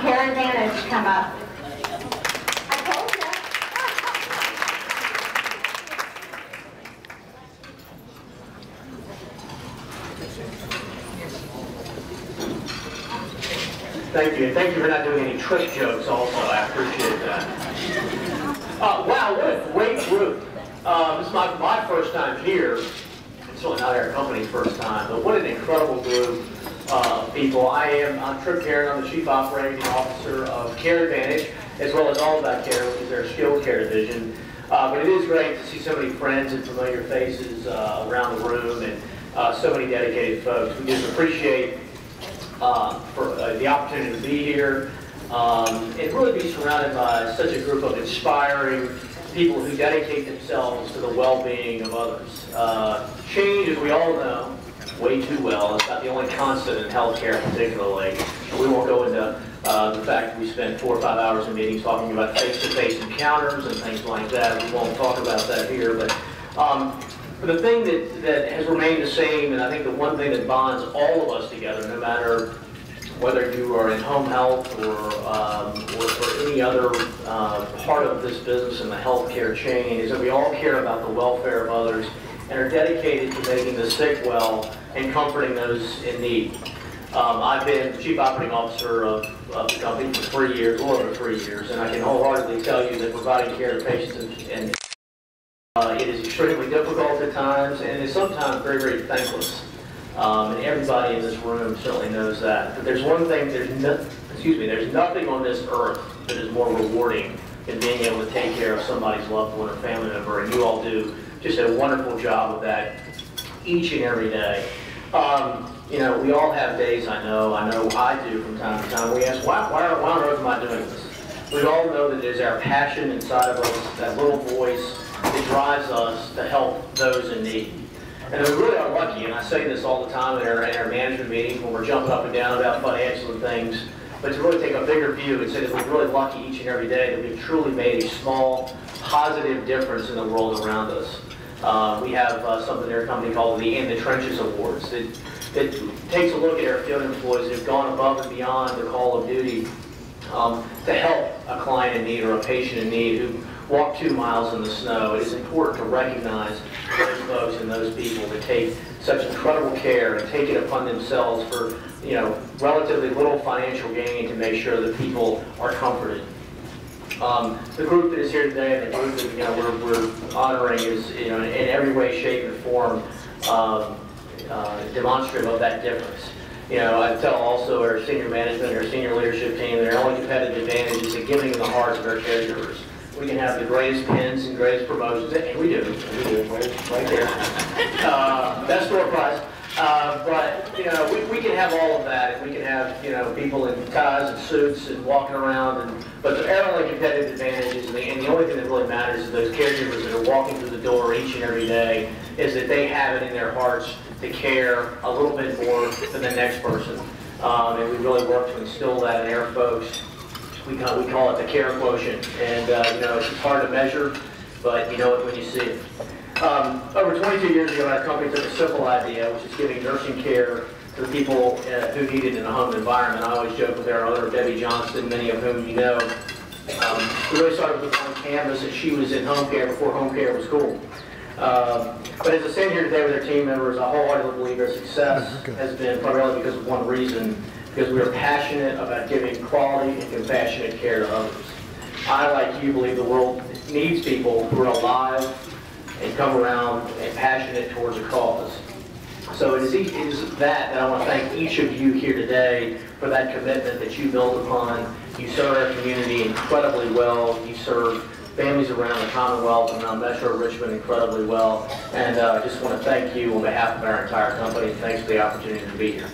Care Advantage come up. I told you. Thank you. And thank you for not doing any Tripp jokes also. I appreciate that. Wow, what a great group. This is my first time here. It's certainly not our company's first time, but what an incredible group of people. I'm Tripp, I'm the Chief Operating Officer of Care Advantage, as well as All About Care, which is their skilled care division. But it is great to see so many friends and familiar faces around the room, and so many dedicated folks. We just appreciate for the opportunity to be here and really be surrounded by such a group of inspiring people who dedicate themselves to the well-being of others. Change, as we all know, way too well, is not the only constant in healthcare particularly. We won't go into the fact that we spend 4 or 5 hours in meetings talking about face-to-face encounters and things like that. We won't talk about that here, but the thing that has remained the same, and I think the one thing that bonds all of us together, no matter whether you are in home health or any other part of this business in the healthcare chain, is that we all care about the welfare of others and are dedicated to making the sick well and comforting those in need. I've been Chief Operating Officer of the company for 3 years, a little over 3 years, and I can wholeheartedly tell you that providing care to patients and it is extremely difficult at times, and is sometimes very, very thankless. And everybody in this room certainly knows that. But there's one thing, there's nothing on this earth that is more rewarding than being able to take care of somebody's loved one or family member, and you all do just a wonderful job of that each and every day. You know, we all have days, I know I do from time to time, we ask, why on earth am I doing this? We all know that it is our passion inside of us, that little voice that drives us to help those in need. And we really are lucky, and I say this all the time in our management meetings when we're jumping up and down about financial and things, but to really take a bigger view and say that we're really lucky each and every day that we've truly made a small, positive difference in the world around us. We have something in our company called the In the Trenches Awards that takes a look at our field employees who have gone above and beyond the call of duty to help a client in need or a patient in need who walk 2 miles in the snow. It is important to recognize those folks and those people that take such incredible care and take it upon themselves for, you know, relatively little financial gain to make sure that people are comforted. The group that is here today and the group that we're honoring is, in every way, shape, and form demonstrative of that difference. I tell also our senior management, our senior leadership team, that our only competitive advantage is in giving in the hearts of our caregivers. We can have the greatest pins and greatest promotions, and we do, right there. Best store prize. But we can have all of that, and we can have people in ties and suits and walking around. But our only competitive advantage is, and the only thing that really matters is those caregivers that are walking through the door each and every day, is that they have it in their hearts to care a little bit more than the next person. And we really work to instill that in our folks. We call it the care quotient, and it's hard to measure, but you know it when you see it. Over 22 years ago, our company took a simple idea, which is giving nursing care to the people who need it in a home environment. I always joke with our owner, Debbie Johnston, many of whom you know. We really started with one canvas, and she was in home care before home care was cool. But as I stand here today with our team members, I wholeheartedly believe our success has been primarily because of one reason, because we are passionate about giving quality and compassionate care to others. I, like you, believe the world needs people who are alive and come around and passionate towards a cause. So it is that I want to thank each of you here today for that commitment that you build upon. You serve our community incredibly well. You serve families around the Commonwealth and around Metro Richmond incredibly well. And I just want to thank you on behalf of our entire company. Thanks for the opportunity to be here.